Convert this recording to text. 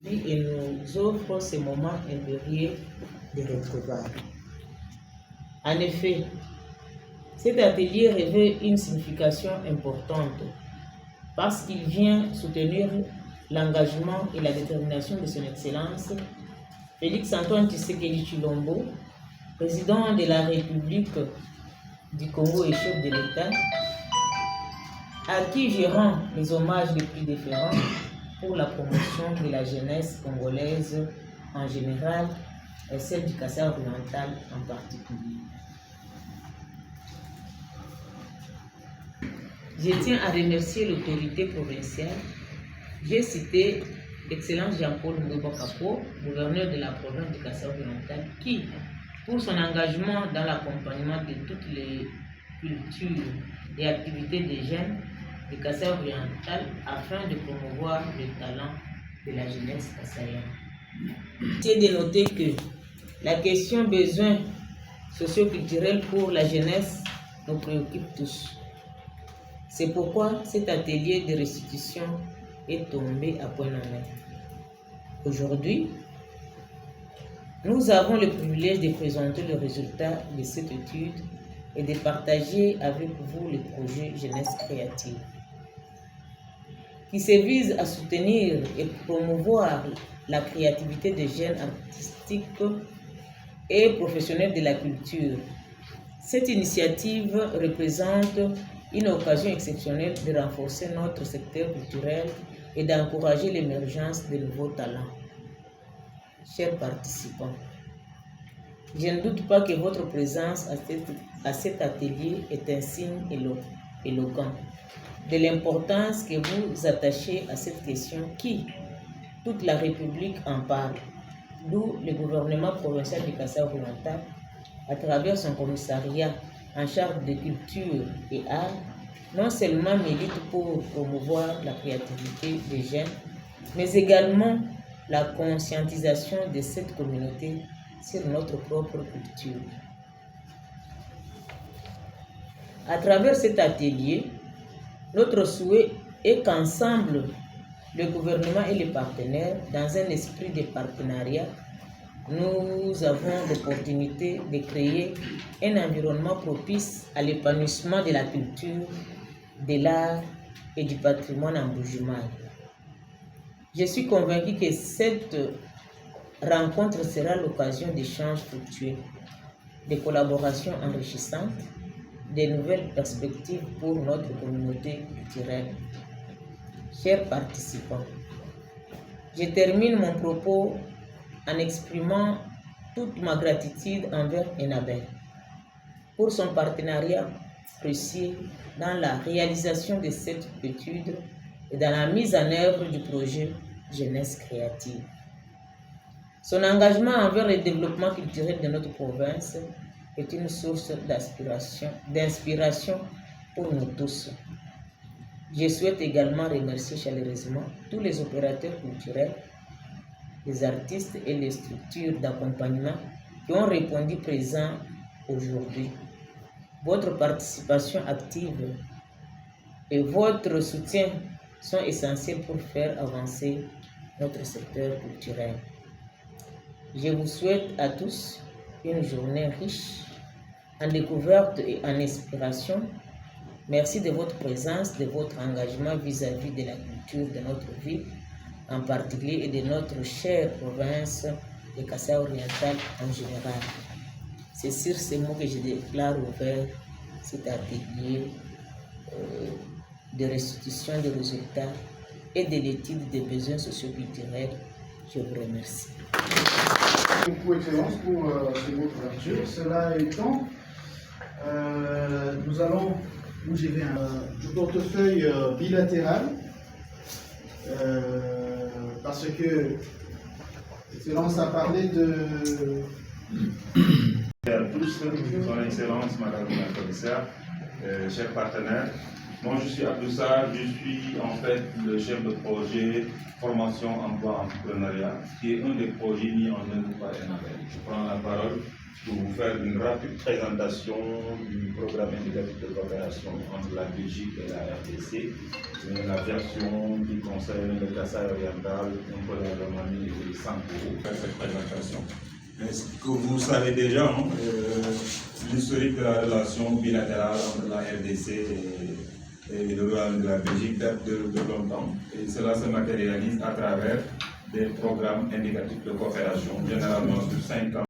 Et nous offre ce moment impérieux de retrouvailles. En effet, cet atelier revêt une signification importante parce qu'il vient soutenir l'engagement et la détermination de son Excellence Félix-Antoine Tshisekedi Tshilombo, président de la République du Congo et chef de l'État, à qui je rends les hommages les plus déférents pour la promotion de la jeunesse congolaise en général et celle du Kassai oriental en particulier. Je tiens à remercier l'autorité provinciale. J'ai cité l'Excellence Jean-Paul Mbouba-Kapo, gouverneur de la province du Kassai oriental, qui, pour son engagement dans l'accompagnement de toutes les cultures et activités des jeunes du Kassai oriental afin de promouvoir le talent de la jeunesse kassaïenne. C'est de noter que la question besoins socioculturels pour la jeunesse nous préoccupe tous. C'est pourquoi cet atelier de restitution est tombé à point nommé. Aujourd'hui, nous avons le privilège de présenter le résultat de cette étude et de partager avec vous le projet Jeunesse créative, qui se vise à soutenir et promouvoir la créativité des jeunes artistiques et professionnels de la culture. Cette initiative représente une occasion exceptionnelle de renforcer notre secteur culturel et d'encourager l'émergence de nouveaux talents. Chers participants, je ne doute pas que votre présence à cet atelier est un signe éloquent de l'importance que vous attachez à cette question qui, toute la République en parle, d'où le gouvernement provincial du Kassai oriental, à travers son commissariat en charge de culture et art, non seulement milite pour promouvoir la créativité des jeunes, mais également la conscientisation de cette communauté sur notre propre culture. À travers cet atelier, notre souhait est qu'ensemble, le gouvernement et les partenaires, dans un esprit de partenariat, nous avons l'opportunité de créer un environnement propice à l'épanouissement de la culture, de l'art et du patrimoine en Bujumaï. Je suis convaincu que cette rencontre sera l'occasion d'échanges fructueux, de collaborations enrichissantes, de nouvelles perspectives pour notre communauté culturelle. Chers participants, je termine mon propos en exprimant toute ma gratitude envers Enabel pour son partenariat précieux dans la réalisation de cette étude et dans la mise en œuvre du projet Jeunesse créative. Son engagement envers le développement culturel de notre province est une source d'inspiration pour nous tous. Je souhaite également remercier chaleureusement tous les opérateurs culturels, les artistes et les structures d'accompagnement qui ont répondu présents aujourd'hui. Votre participation active et votre soutien sont essentiels pour faire avancer notre secteur culturel. Je vous souhaite à tous une journée riche en découvertes et en inspiration. Merci de votre présence, de votre engagement vis-à-vis de la culture de notre ville, en particulier et de notre chère province de Kassai oriental en général. C'est sur ces mots que je déclare ouvert cet atelier de restitution des résultats et de l'étude des besoins socioculturels. Je vous remercie. Beaucoup Excellence pour ce mot d'ouverture. Cela étant, nous allons bouger vers du portefeuille bilatéral parce que Excellence a parlé de... À tous, Son Excellence, Madame la Commissaire, chers partenaires. Moi, je suis Abdoussar, je suis en fait le chef de projet Formation, Emploi, Entrepreneuriat, qui est un des projets mis en œuvre par Enabel. Je prends la parole pour vous faire une rapide présentation du programme indicatif de coopération entre la Belgique et la RDC, la version qui concerne le Kassai oriental, un peu la Roumanie Sanko faire cette présentation. Mais ce que vous savez déjà, hein, l'historique de la relation bilatérale entre la RDC et le gouvernement de la Belgique date de longtemps. Et cela se matérialise à travers des programmes indicatifs de coopération, généralement sur 5 ans.